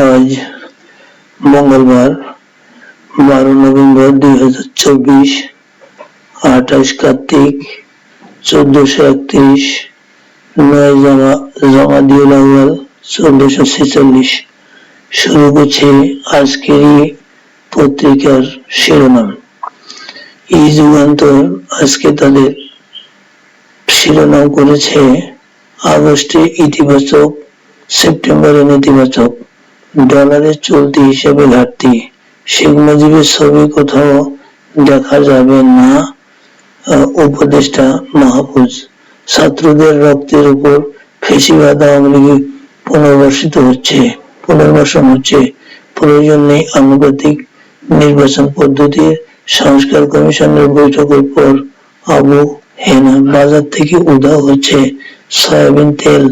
আজ মঙ্গলবার 12 নভেম্বর 2024, 28 কার্তিক 1431, 9 জামাদিউল আউয়াল 1446। শুরু করছে আজকেরই পত্রিকার শিরোনাম। এই যুগান্তর আজকে তাদের শিরোনাম করেছে আগস্টে ইতিবাচক, সেপ্টেম্বরে নেতিবাচক, ডলারের চলতি হিসেবে ঘাটতি, শেখ মুজিবের ছবি কোথাও দেখা যাবে না, উপদেষ্টা মাহফুজ, ছাত্রদের রক্তের উপর ফ্যাসিবাদ আওয়ামী লীগ পুনর্বাসন হচ্ছে, প্রয়োজন নেই আনুপাতিক নির্বাচন পদ্ধতির সংস্কার কমিশনের বৈঠকের পর আবু হেনা, বাজার থেকে উধাও হচ্ছে সয়াবিন তেল,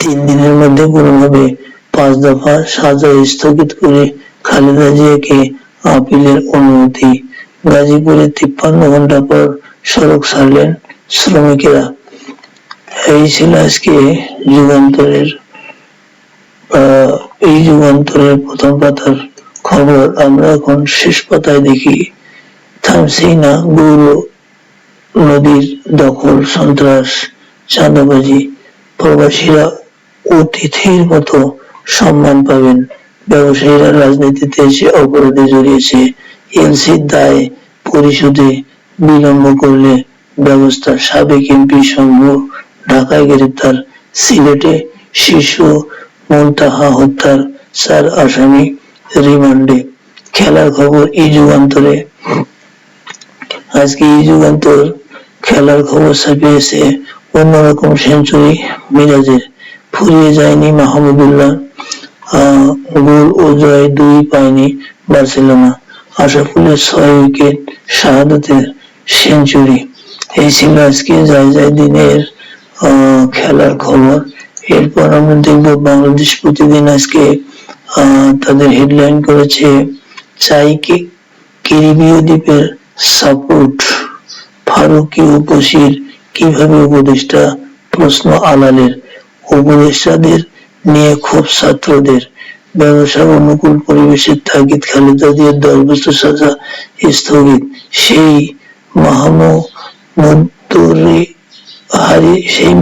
3 দিনের মধ্যে পূরণ হবে 5 দফা সাজা স্থগিত করে খালেদা জিয়াকে আপিলের অনুমতি, গাজীপুরে 53 ঘন্টা পর সড়ক ছাড়লেন শ্রমিকেরা। এই ছিল আজকে যুগান্তরের প্রথম পাতার খবর। আমরা এখন শেষ পাতায় দেখি, থামছেই না গৌর নদীর দখল, সন্ত্রাস, চাঁদাবাজি, প্রবাসীরা অতিথির মতো সম্মান পাবেন, ব্যবসায়ীরা রাজনীতিতে এসে অপরাধে জড়িয়েছে, এলসির দায় পরিশোধে বিলম্ব করলে ব্যবস্থা, সাবেক এমপি শম্ভু ঢাকায় গ্রেপ্তার, সিলেটে শিশু মুনতাহা হত্যার 4 আসামি রিমান্ডে। খেলার খবর এই যুগান্তরে। আজকে এই যুগান্তর খেলার খবর ছাপিয়েছে অন্যরকম সেঞ্চুরি মিরাজের, ফুরিয়ে যায়নি মাহমুদুল্লাহ, গোল ও জয় 2 পায়নি বার্সেলোনা, আশরাফুলের 6 উইকেট, শাহাদাতের সেঞ্চুরি। এই ছিল আজকে যায় দিনের খেলার খবর। এরপর আমরা দেখব বাংলাদেশ প্রতিদিন আজকে তাদের হেডলাইন করেছে, চাই ক্যারিবীয় দ্বীপের সাপোর্ট, ফারুকী উপসির কিভাবে উপদেষ্টা, প্রশ্ন আলালের, উপদেষ্টাদের নিয়ে ক্ষোভ ছাত্রদের, ব্যবসার অনুকূল পরিবেশের তাগিদ, খালেদা জিয়ার 10 বছর সাজা স্থগিত, সেই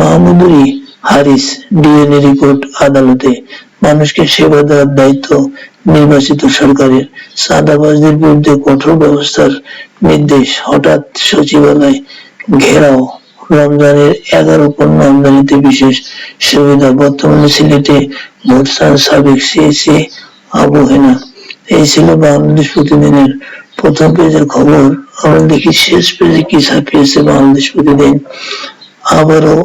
মাহমুদুরই হারিস ডিএনএ রিপোর্ট আদালতে, মানুষকে সেবা দেওয়ার দায়িত্ব নির্বাচিত সরকারের, চাঁদাবাজদের বিরুদ্ধে কঠোর ব্যবস্থার নির্দেশ, হঠাৎ সচিবালয় ঘেরাও, রমজানের 11 পণ্য আমদানিতে বিশেষ সুবিধা, বর্তমানে সিলেটে ভোট চান সাবেক সিএসি আবু হেনা। এই ছিল বাংলাদেশ প্রতিদিনের প্রথম পেজের খবর। আমরা দেখি শেষ পেজে কি ছাপিয়েছে বাংলাদেশ প্রতিদিন। আবারও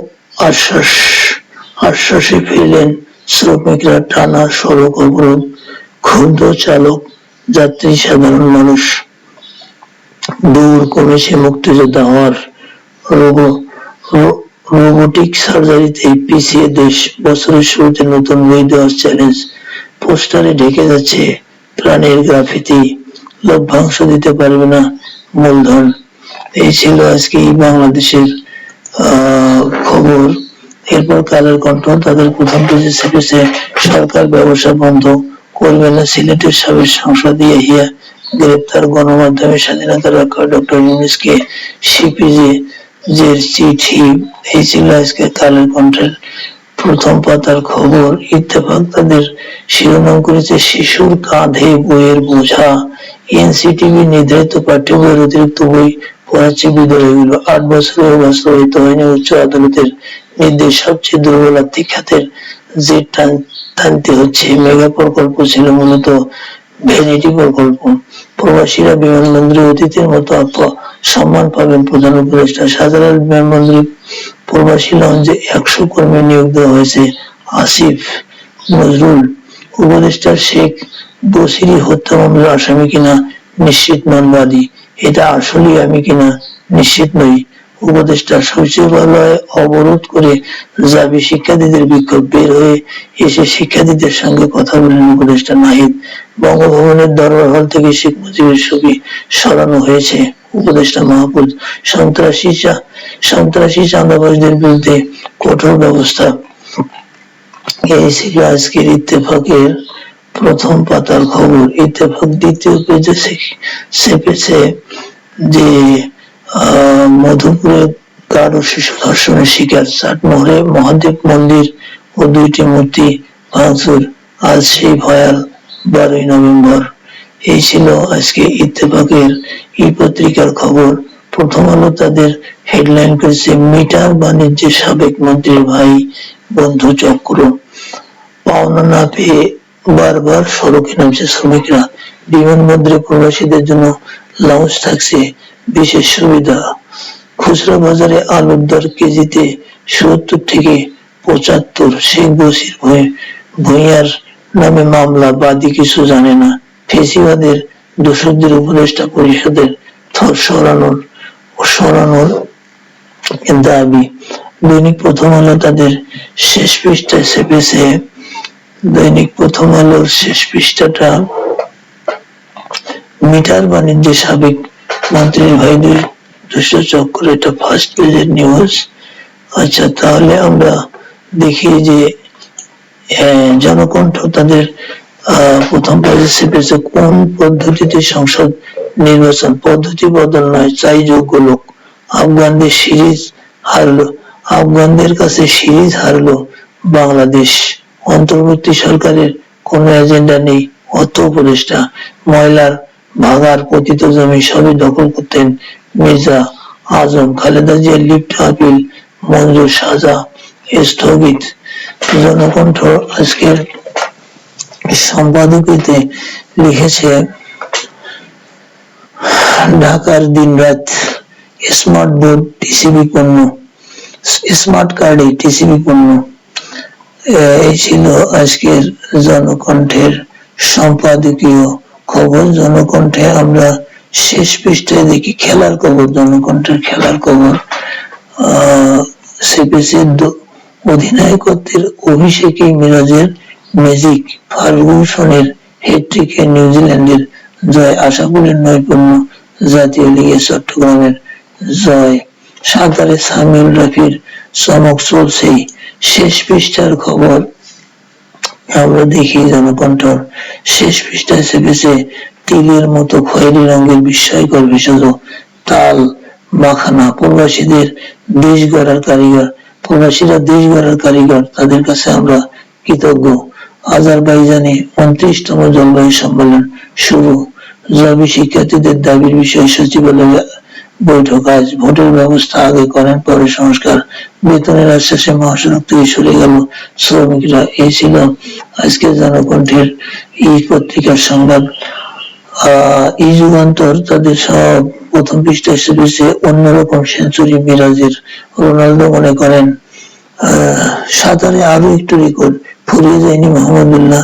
আশ্বাসে ফিরলেন শ্রমিকরা, টানা সড়ক অবরোধ, ক্ষুব্ধ চালক, যাত্রী, সাধারণ মানুষ। দৌড় কমেছে মুক্তিযোদ্ধা হওয়ার, রোবোটিক সার্জারিতে পিছিয়ে দেশ, বছরের শুরুতে নতুন বই দেওয়ার চ্যালেঞ্জ, পোস্টারে ঢেকে যাচ্ছে প্রাণের গ্রাফিতি, লভ্যাংশ দিতে পারবে না মূলধন। এই ছিল আজকে বাংলাদেশের খবর। এরপর কালের কণ্ঠ তাদের প্রথম পেজে ছেপেছে, সরকার ব্যবসা বন্ধ করবে না, সিলেটের সাবেক সাংসদ ইয়াহিয়া গ্রেপ্তার, গণমাধ্যমের স্বাধীনতা রক্ষা ডক্টর ইউনূসকে সিপিজের চিঠি। এই ছিল আজকে কালের কণ্ঠের প্রথম পাতার খবর। ইত্তেফাক তাদের শিরোনাম করেছে, শিশুর কাঁধে বইয়ের বোঝা, এনসিটিবি নির্ধারিত পাঠ্য বইয়ের অতিরিক্ত বই পড়াচ্ছে বিদ্যালয়গুলো, 8 বছরেও বাস্তবায়িত হয়নি উচ্চ আদালতের নির্দেশ, সবচেয়ে দুর্বল আর্থিক খাতের জেট টানতে হচ্ছে, মেগা প্রকল্প ছিল মূলত ভ্যানিটি প্রকল্প, প্রবাসীরা বিমানবন্দরে অতিথির মতো সম্মান পাবেন প্রধান উপদেষ্টা, শাহজালাল বিমানবন্দরে প্রবাসী লঞ্চে 100 কর্মী নিয়োগ দেওয়া হয়েছে, আসিফ নজরুল। উপদেষ্টা শেখ বসিরি হত্যা মামলার আসামি কিনা নিশ্চিত নন বাদী, এটা আসলেই আমি কিনা নিশ্চিত নই। উপদেষ্টা সচিবালয় অবরোধ করে যাবে শিক্ষার্থীদের বিক্ষোভ, বের হয়ে এসে শিক্ষার্থীদের সঙ্গে কথা বলেন উপদেষ্টা নাহিদ। বঙ্গভবনের দরবার হল থেকে শেখ মুজিবের ছবি সরানো হয়েছে, উপদেষ্টা মাহফুজ। সন্ত্রাসী চাঁদাবাজদের বিরুদ্ধে কঠোর ব্যবস্থা, এই ছিল আজকের ইত্তেফাকের প্রথম পাতার খবর। ইত্তেফাক দ্বিতীয় পেজে ছেপেছে যে মধুপুরে গাঢ় শিশু ধর্ষণের শিকার, চাটমোহরে মহাদেব মন্দির ও 2টি মূর্তি ভাঙচুর। আজ সেই ভয়াল 12ই নভেম্বর। এই ছিল আজকে ইত্তেফাকের পত্রিকার খবর। প্রথম আলো তাদের হেডলাইন করেছে, মিটার বাণিজ্যে সাবেক মন্ত্রীর ভাই বন্ধু চক্র। পাওনা না পেয়ে বারবার সড়কে নামছে শ্রমিকরা। বিমানবন্দরে প্রবাসীদের জন্য লাউঞ্জ থাকছে বিশেষ সুবিধা। খুচরা বাজারে আলুর দর কেজিতে ৭০ থেকে ৭৫। শেখ বসির ভূঁইয়ার নামে মামলা, বাদী কিছু জানে না। ফেসিবাদের দোষকদের উপদেষ্টা পরিষদের সরানোর দাবি। দৈনিক প্রথম আলো তাদের শেষ পৃষ্ঠায় ছেপেছে, দৈনিক প্রথম আলোর শেষ পৃষ্ঠাটা মিটার বাণিজ্যে সাবেক মন্ত্রীর ভাই দুষ্ট চক্র, এটা ফার্স্ট পেজের নিউজ। আচ্ছা, তাহলে আমরা দেখি যে জনকণ্ঠ তাদের প্রথম পেজে ছেপেছে, কোন পদ্ধতিতে সংসদ নির্বাচন, পদ্ধতি বদল নয়, চাই যোগ্য লোক। আফগানদের কাছে সিরিজ হারলো বাংলাদেশ। অন্তর্বর্তী সরকারের কোন এজেন্ডা নেই, অর্থ উপদেষ্টা। ময়লার ভাগার পতিত জমি সবই দখল করতেন মির্জা আজম। খালেদা জিয়ার লিফট আপিল মঞ্জুর, সাজা স্থগিত। জনকণ্ঠ আজকের সম্পাদকীয়তে লিখেছে, ঢাকার দিনরাত স্মার্ট বোর্ড টিসিবি পণ্য, স্মার্ট কার্ডে টিসিবি পণ্য। এই ছিল আজকের জনকণ্ঠের সম্পাদকীয় খবর। জনকণ্ঠে আমরা শেষ পৃষ্ঠায় দেখি খেলার খবর, জনকণ্ঠের খেলার খবর। সিপিসির অধিনায়কত্বের অভিষেকেই মিরাজের ম্যাজিক, ফার্গুসনের হ্যাটট্রিকে নিউজিল্যান্ডের জয়, আশাপুরের নৈপুণ্য, জাতীয় লিগে চট্টগ্রামের জয়। সাঁতারে সামিউল রাফির চমক চলছেই। শেষ পৃষ্ঠার খবর আমরা দেখি জনকণ্ঠ শেষ পৃষ্ঠায় ছেপেছে, তিলের মতো খয়েরি রঙের বিস্ময়কর ভেষজ তাল মাখানা। প্রবাসীরা দেশ গড়ার কারিগর, তাদের কাছে আমরা কৃতজ্ঞ। আজারবাইজানে 29তম জলবায়ু সম্মেলন শুরু। জবি শিক্ষার্থীদের দাবির বিষয়ে সচিবালয়ে বৈঠক আজ। ভোটের ব্যবস্থা আগে করেন, পরে সংস্কার। বেতনের আশ্বাসে মহাসড়ক থেকে সরে গেল শ্রমিকরা। এই ছিল আজকে জনকণ্ঠের পত্রিকার সংবাদ। যুগান্তর তাদের সব প্রথম পৃষ্ঠায় এসেছে, অন্যরকম সেঞ্চুরি মিরাজের। রোনালদো মনে করেন সাঁতারে আরো একটু রেকর্ড ফুরিয়ে যায়নি মোহাম্মদুল্লাহ।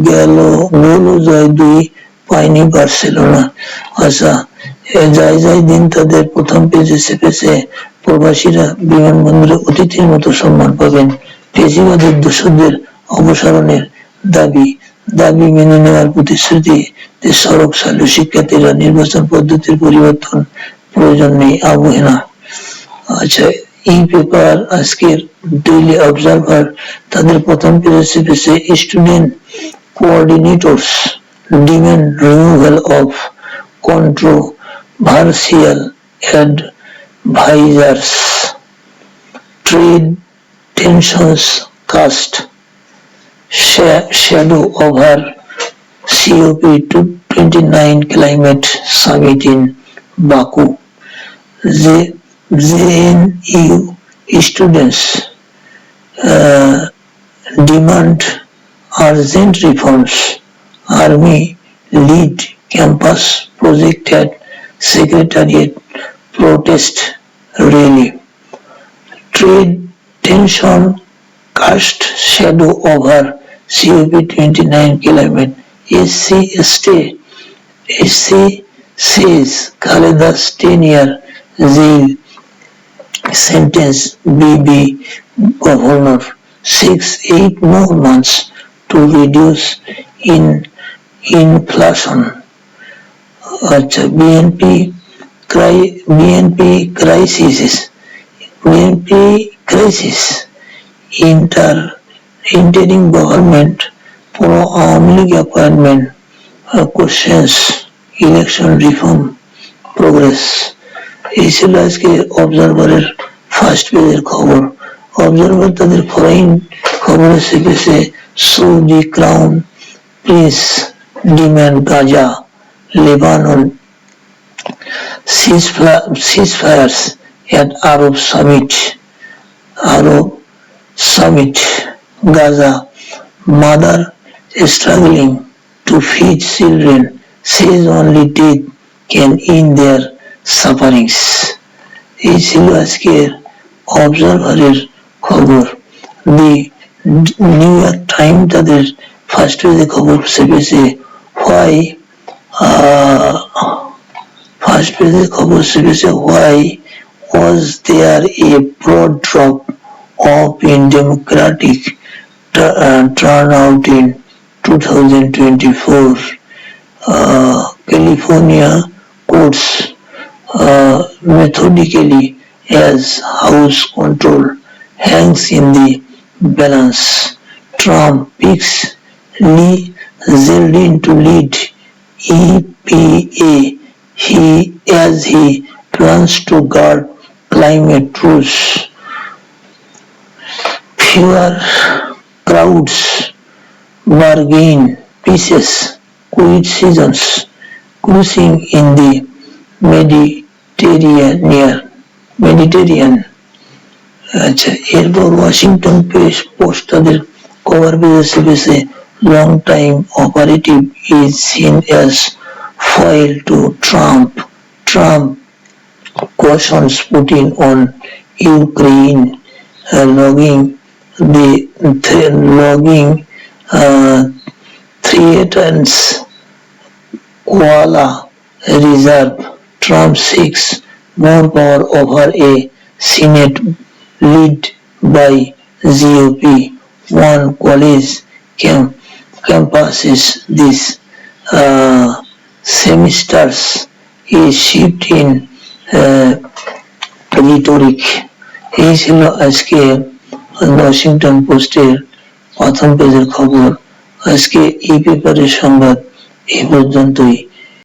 গেল গোল ও জয় 2 পায়নি বার্সেলোনা। আচ্ছা, যাই দিন তাদের প্রথম পেজে ছেপেছে, প্রবাসীরা বিমানবন্দরে অতিথির মতো সম্মান পাবেন। ফেসিবাদের দোষকদের অপসারণের দাবি মেনে নেওয়ার প্রতিশ্রুতি। সড়ক চালু, শিক্ষার্থীরা নির্বাচন পদ্ধতির পরিবর্তন প্রয়োজন নেই, অবহেলা। আচ্ছা, এই পেপার আজকের ডেইলি অবজারভার তাদের প্রথম পেজে ছেপেছে, student coordinators demand removal of controversial advisors. Trade tensions cast shadow over COP29 climate summit in Baku. JNU students demand urgent reforms. Army lead campus project at Secretariat protest rally. Trade tension cast shadow over COP29 climate. SC says Khaleda's 10-year jail sentence BB governor 6-8 more months to reduce inflation. আচ্ছা, BNP crisis interim government, পুরো Awami League appointment, questions, election reform, progress. এই ছিল আজকে অবজারভারের first পেজের খবর। Observer তাদের foreign খবরে শিখেছে Saudi crown Prince demand Gaza, Lebanon ceasefires at Arab Summit, Gaza, mother struggling to feed children, says only death can end their sufferings. এই ছিল আজকের অবজারভারের খবর। দি নিউ ইয়র্ক টাইম তাদের ফার্স্ট পেজে খবর ছেপেছে হোয়াই ফার্স্ট পেজে খবর ছেপেছে why was there a broad drop off in democratic turnout in 2024. California courts methodically as House control hangs in the balance. Trump picks Lee Zeldin to lead EPA as he plans to guard climate truce. Fewer crowds bargain pieces, quit seasons, cruising in the Mediterranean. আচ্ছা, এরপর Washington post তাদের cover পেজে ছেপেছে long time operative is seen as foil to Trump cautions Putin on Ukraine, logging threatens koala reserve. Trump seeks more power over a Senate led by GOP. One college campuses this semesters a shift in rhetoric. এই ছিল আজকে Washington পোস্টের প্রথম পেজের খবর। আজকে এই পেপারের সংবাদ এই পর্যন্তই।